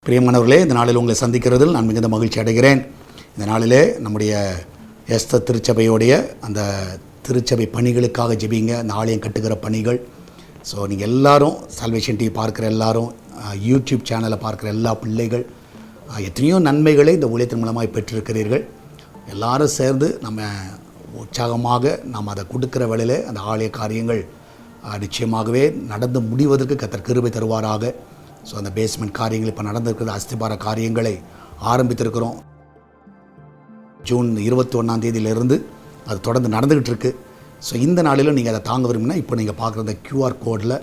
பிரியமானவர்களே, இந்த நாளில் உங்களை சந்திக்கிறதில் நான் மிகுந்த மகிழ்ச்சி அடைகிறேன். இந்த நாளிலே நம்முடைய எஸ்தர் திருச்சபையோடைய அந்த திருச்சபை பணிகளுக்காக ஜெபிங்க. அந்த ஆலயம் கட்டுகிற பணிகள். ஸோ நீங்கள் எல்லாரும் சால்வேஷன் டிவி பார்க்குற எல்லாரும், யூடியூப் சேனலை பார்க்குற எல்லா பிள்ளைகள் எத்தனையோ நன்மைகளை இந்த ஊழியத்தின் மூலமாக பெற்றிருக்கிறீர்கள். எல்லாரும் சேர்ந்து நம்ம உற்சாகமாக நாம் அதை கொடுக்குற வேளையில் அந்த ஆலய காரியங்கள் நிச்சயமாகவே நடந்து முடிவதற்கு கர்த்தர் கிருபை தருவாராக. ஸோ அந்த பேஸ்மெண்ட் காரியங்கள் இப்போ நடந்திருக்கிற அஸ்திபார காரியங்களை ஆரம்பித்திருக்கிறோம். ஜூன் 21 அது தொடர்ந்து நடந்துக்கிட்டு இருக்குது. ஸோ இந்த நாளிலும் நீங்கள் அதை தாங்க விரும்பினா இப்போ நீங்கள் பார்க்குற அந்த QR கோடில்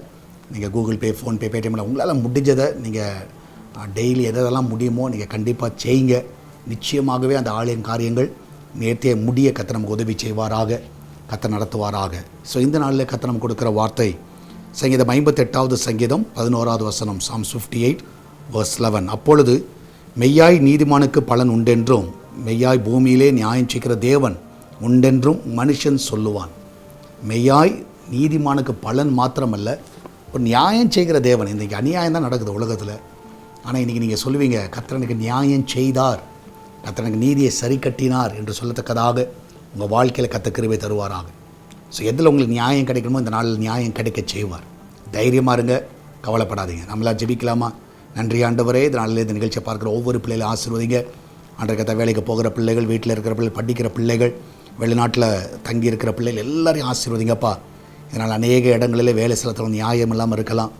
நீங்கள் கூகுள் பே, ஃபோன்பே, பேடிஎம்மில் உங்களால் முடிஞ்சதை நீங்கள் டெய்லி எதெல்லாம் முடியுமோ நீங்கள் கண்டிப்பாக செய்யுங்க. நிச்சயமாகவே அந்த ஆலயம் காரியங்கள் நேர்த்தியை முடிய கர்த்தர் நமக்கு உதவி செய்வாராக, கர்த்தர் நடத்துவாராக. ஸோ இந்த நாளில் கர்த்தர் நமக்கு கொடுக்குற வார்த்தை சங்கீதம் 58வது சங்கீதம் 11வது வசனம், Psalms 58 verse 11. அப்பொழுது மெய்யாய் நீதிமானுக்கு பலன் உண்டென்றும் மெய்யாய் பூமியிலே நியாயம் செய்கிற தேவன் உண்டென்றும் மனுஷன் சொல்லுவான். மெய்யாய் நீதிமானுக்கு பலன் மாத்திரமல்ல, ஒரு நியாயம் செய்கிற தேவன். இன்றைக்கி அநியாயம் தான் நடக்குது உலகத்தில். ஆனால் இன்றைக்கி நீங்கள் சொல்லுவீங்க, கர்த்தர் நியாயம் செய்தார், கர்த்தர் நீதியை சரி கட்டினார் என்று சொல்லத்தக்கதாக உங்கள் வாழ்க்கையில் கர்த்தர் கிருபை தருவாராக. ஸோ எதில் உங்களுக்கு நியாயம் கிடைக்கணுமோ இந்த நாளில் நியாயம் கிடைக்க செய்வார். தைரியமாக இருங்க, கவலைப்படாதீங்க. நம்மளாம் ஜெபிக்கலாமா? நன்றி ஆண்டவரே, இந்த நாளில் இந்த நிகழ்ச்சியை பார்க்குற ஒவ்வொரு பிள்ளைகளும் ஆசீர்வதிங்க. அன்றைக்கு வேலைக்கு போகிற பிள்ளைகள், வீட்டில் இருக்கிற பிள்ளைகள், படிக்கிற பிள்ளைகள், வெளிநாட்டில் தங்கி இருக்கிற பிள்ளைகள் எல்லாரையும் ஆசீர்வதிங்கப்பா. இதனால் அநேக இடங்களில் வேலை ஸ்தலத்தில் நியாயம் இல்லாமல் இருக்கலாம்,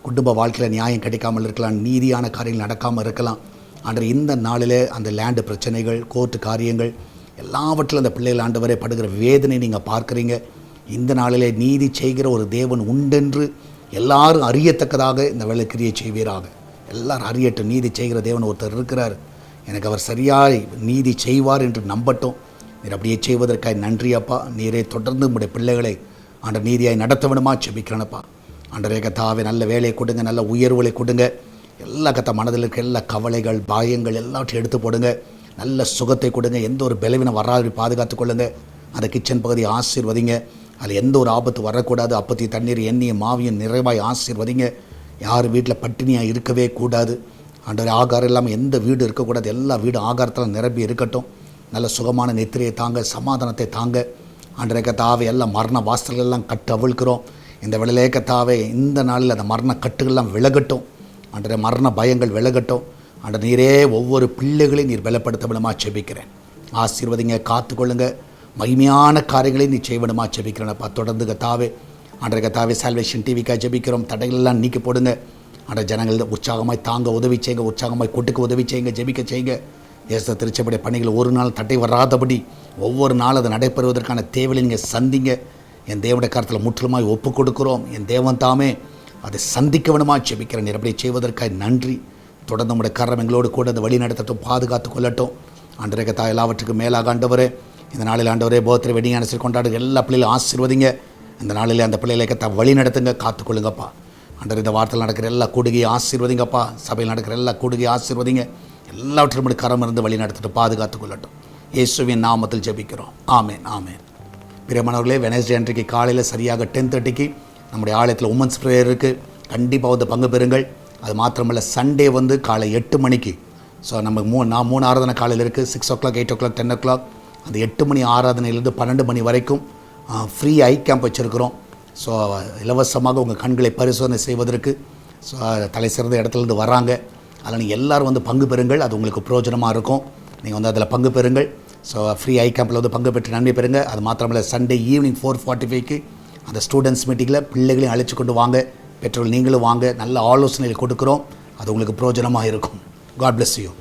குடும்ப வாழ்க்கையில் நியாயம் கிடைக்காமல் இருக்கலாம், நீதியான காரியங்கள் நடக்காமல் இருக்கலாம். அன்றைய இந்த நாளில் அந்த லேண்டு பிரச்சனைகள், கோர்ட்டு காரியங்கள் எல்லாவற்றிலும் அந்த பிள்ளைகள் ஆண்டவரே படுகிற வேதனை நீங்கள் பார்க்குறீங்க. இந்த நாளிலே நீதி செய்கிற ஒரு தேவன் உண்டென்று எல்லாரும் அறியத்தக்கதாக இந்த வேலை கிரியை செய்வீராக. எல்லாரும் அறியட்டும், நீதி செய்கிற தேவன் ஒருத்தர் இருக்கிறார், எனக்கு அவர் சரியாய் நீதி செய்வார் என்று நம்பட்டும். நீர் அப்படியே செய்வதற்காக நன்றி அப்பா. நீரே தொடர்ந்து உங்களுடைய பிள்ளைகளை ஆண்ட நீதியாய் நடத்த வேணுமா செபிக்கிறேனப்பா. ஆண்டரே கத்தாவே நல்ல வேலையை கொடுங்க, நல்ல உயர்வுகளை கொடுங்க. எல்லா கத்த மனதில் இருக்க எல்லா கவலைகள், பயங்கள் எல்லாவற்றையும் எடுத்து போடுங்க. நல்ல சுகத்தை கொடுங்க, எந்த ஒரு பலவீனம் வராது பாதுகாத்து கொள்ளுங்க. அந்த கிச்சன் பகுதியை ஆசீர்வதிங்க, அதில் எந்த ஒரு ஆபத்து வரக்கூடாது. அப்பத்தி தண்ணீர், எண்ணெயும் மாவியும் நிறைவாய் ஆசீர்வதிங்க. யார் வீட்டில் பட்டினியாக இருக்கவே கூடாது. ஆண்டவரே, ஆகாரம் இல்லாமல் எந்த வீடு இருக்கக்கூடாது. எல்லா வீடும் ஆகாரத்தில் நிரம்பி இருக்கட்டும். நல்ல சுகமான நெத்திரியை தாங்க, சமாதானத்தை தாங்க. ஆண்டவரே கத்தாவே, எல்லா மரண வாசல்கள் எல்லாம் கட்டு அவிழ்க்கிறோம் இந்த வேளையிலே கத்தாவே. இந்த நாளில் அந்த மரண கட்டுகள்லாம் விலகட்டும். ஆண்டவரே, மரண பயங்கள் விலகட்டும். ஆண்ட நீரே ஒவ்வொரு பிள்ளைகளையும் நீர் பலப்படுத்த விடமா செபிக்கிறேன். ஆசீர்வதிங்க, காத்துக்கொள்ளுங்க. மகிமையான காரியங்களை நீ செய்வனுமா ஜெபிக்கிறேன்ப்பா. தொடர்ந்து கத்தாவே, ஆண்டரை கத்தாவே சால்வேஷன் டிவிக்காக ஜெபிக்கிறோம். தடைகளெல்லாம் நீக்கி போடுங்க. ஆண்ட ஜனங்கள் உற்சாகமாய் தாங்க உதவி செய்யுங்க, உற்சாகமாய் கொட்டுக்க உதவி செய்யுங்க, ஜெபிக்க செய்யுங்க. எஸ்தர் திருச்சபையுடைய பணிகள் ஒரு நாள் தடை வராதபடி ஒவ்வொரு நாள் அது நடைபெறுவதற்கான தேவையை நீங்கள் சந்திங்க. என் தேவனுடைய கருத்தில் முற்றிலுமாய் ஒப்பு கொடுக்குறோம். என் தேவன் தாமே அதை சந்திக்க வேணுமா ஜெபிக்கிறேன். எப்படி செய்வதற்காக நன்றி. தொடர்ந்து நம்முடைய கரம் எங்களோடு கூட அந்த வழி நடத்தட்டும், பாதுகாத்து கொள்ளட்டும். ஆண்டரை கத்தா எல்லாவற்றுக்கும் மேலாக ஆண்டவரே, இந்த நாளில் ஆண்டவரே பர்த்டே, வெட்டிங் ஆனிவர்சரி கொண்டாடுற எல்லா பிள்ளைகளும் ஆசீர்வதிங்க. இந்த நாளில் அந்த பிள்ளைகளை கத்தா வழி நடத்துங்க, காத்துக்கொள்ளுங்கப்பா. ஆண்டவர் இந்த வாரத்தில் நடக்கிற எல்லா கூடுகையை ஆசீர்வதிங்கப்பா. சபையில் நடக்கிற எல்லா கூடுகையை ஆசீர்வதிங்க. எல்லாவற்றும் நம்முடைய கரம் இருந்து வழி நடத்திட்டு பாதுகாத்து கொள்ளட்டும். இயேசுவின் நாமத்தில் ஜெபிக்கிறோம். ஆமேன், ஆமேன். பிரியமானவர்களே, வெனஸ்டே அன்றைக்கு காலையில் சரியாக 10:30 நம்முடைய ஆலயத்தில் உமன்ஸ் ப்ரேயர் இருக்குது. கண்டிப்பாக வந்து பங்கு பெறுங்கள். அது மாத்திரமல்ல, சண்டே காலை 8 மணிக்கு. ஸோ நம்ம 3 ஆராதனை காலையில் இருக்குது. 6 o'clock, 8 o'clock, 10 o'clock. அந்த 8 மணி ஆராதனையிலிருந்து 12 மணி வரைக்கும் ஃப்ரீ ஐ கேம்ப் வச்சுருக்கிறோம். ஸோ இலவசமாக உங்கள் கண்களை பரிசோதனை செய்வதற்கு ஸோ தலை சிறந்த இடத்துலேருந்து வராங்க. அதில் நீங்கள் எல்லோரும் வந்து பங்கு பெறுங்கள். அது உங்களுக்கு பிரயோஜனமாக இருக்கும். நீங்கள் வந்து அதில் பங்கு பெறுங்கள். ஸோ ஃப்ரீ ஐ கேம்பில் வந்து பங்கு பெற்று நன்மை பெறுங்க. அது மாத்திரமல்ல, சண்டே ஈவினிங் 4:45 அந்த ஸ்டூடெண்ட்ஸ் மீட்டிங்கில் பிள்ளைகளையும் அழைச்சி கொண்டு வாங்க. பெற்றோர்கள் நீங்களும் வாங்க. நல்ல ஆலோசனைகள் கொடுக்குறோம். அது உங்களுக்கு பிரயோஜனமாக இருக்கும். God bless you.